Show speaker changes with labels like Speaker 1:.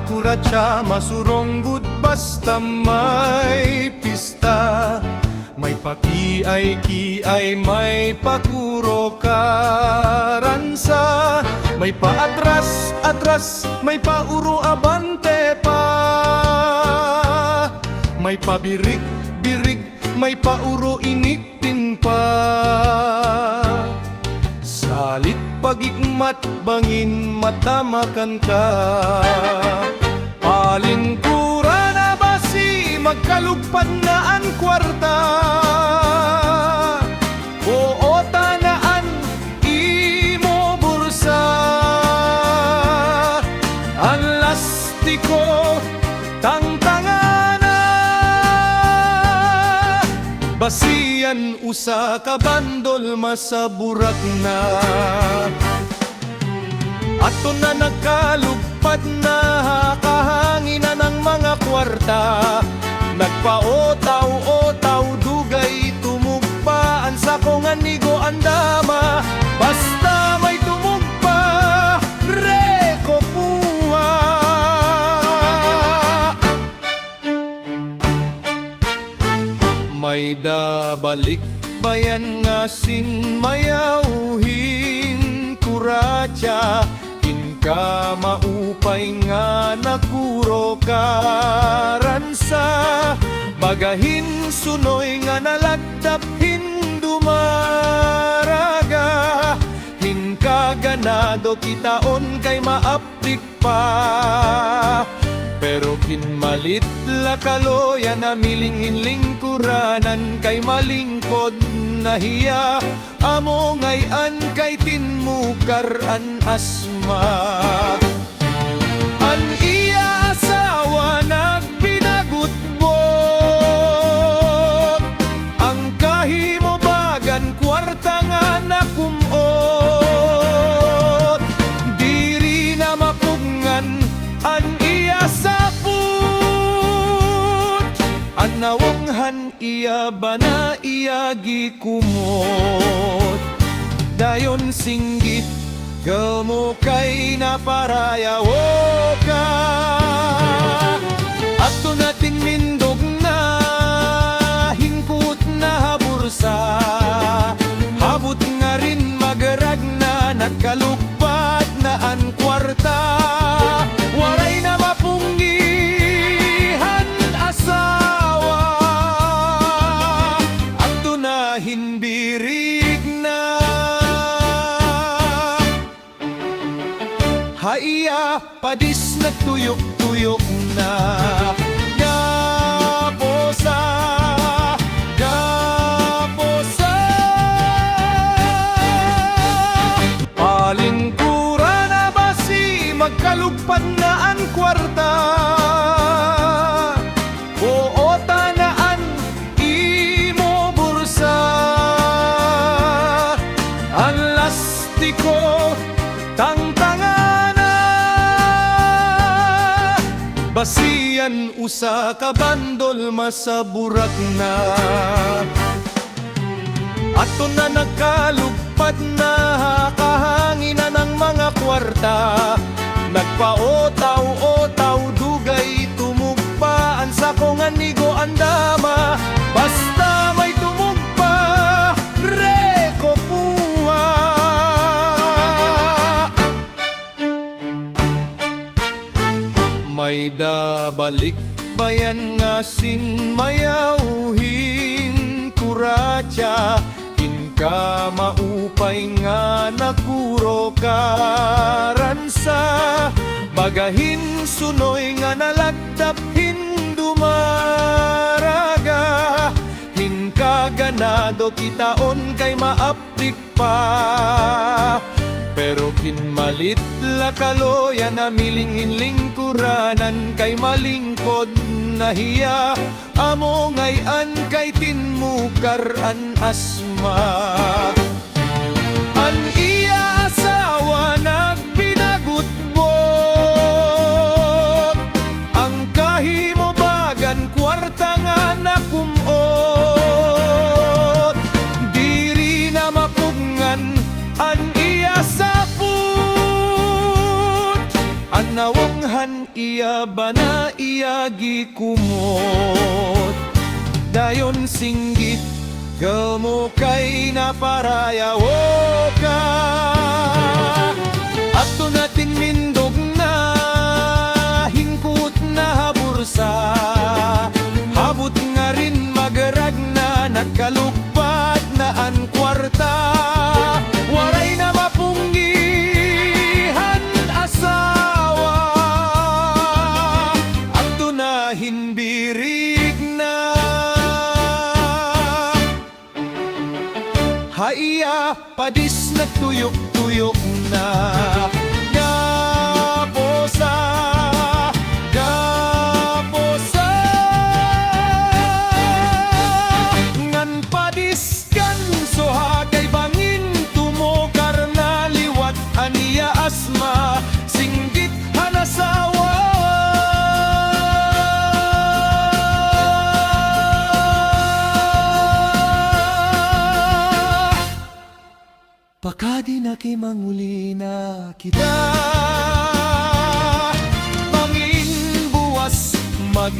Speaker 1: kuratsa, masurong gud basta may pista. May pakiay-kiay, may pakuro karansa. May paatras-atras, may pauro abante pa. May pabirik-birik, may pauro initin pa. Salit pagikmat, bangin matamakan ka. Palingkura na basi, magkalugpad na ang kwarta. Oo tanaan, imo bursa. Ang lastiko, tangtangana. Basiyan usa ka bandol, masaburak na. Ato na nagkalugpad na, kahanginan ng mga kwarta. Nagpaotaw-otaw, dugay tumugpaan sa kong anigo andama. Basta may tumugpa, reko puwa. May dabalik bayan nga sinmayauhin kuratsa. Ka maupay nga nakuro karansa. Bagahin sunoy nga nalagdap hindumaraga. Hinka ganado kitaon kay maaplik pa. Pero kinmalit lakaloya na milingin lingkuranan kay malingkod nahiya. Amo ngayan kay tinmukar an asma. An iya asawa nagpinagutbot. Ang kahimobagan kwarta nga nakumot. Diri na mapungan an iya saput. Anawanghan iya bana iya gikumot. Dayon singgit gamo kay naparayawo ka. Ato nating mindog na hingkut na habursa. Habot nga rin magarag na nagkalugpad na ang kwarta. Waray na mapunggihan asawa. Ato na hinbirig na. Haiya padis nagtuyok-tuyok na. Gaposa, gaposa. Palingkura na basi, magkalugpad na ang kwarta. Oo tanaan, imo bursa. Ang lastiko, tangtangana. Basiyan usa ka bandol, masaburak na. Ato na nagkalugpad na, kahanginan ng mga kwarta. Nagpaotaw-otaw, dugay tumugpaan sa kong anigo andama. Basta may tumugpa, reko puwa. May dabalik bayan nga sinmayauhin kuratsa. Hinka maupay nga nakuro karansa. Bagahin sunoy nga nalagdap hindumaraga. Hinka ganado kitaon kay maaplik pa. Pero kinmalit lakaloya na milingin lingkuranan kay malingkod nahiya. Amo ngayan kay tinmukar an asma. An iya asawa nagpinagutbot. Ang kahimobagan kwarta nga nakumot. Diri na mapungan an iya saput. Anawanghan iya ba na iyagi kumot dayon singgit gelmo kay na parayawo ka ato nating mindog na hingkut na habursa habot nga rin magarag na nakalugpat na an kwarta waray na mapunggihan asawa ato na hinbirig na haiya padis nagtuyok-tuyok na gaposa gaposa ngan padis kan soha kay bangin tumokar na liwat aniya asma singgit hanasawa pakadi na kimanguli na kita Mangin buwas mag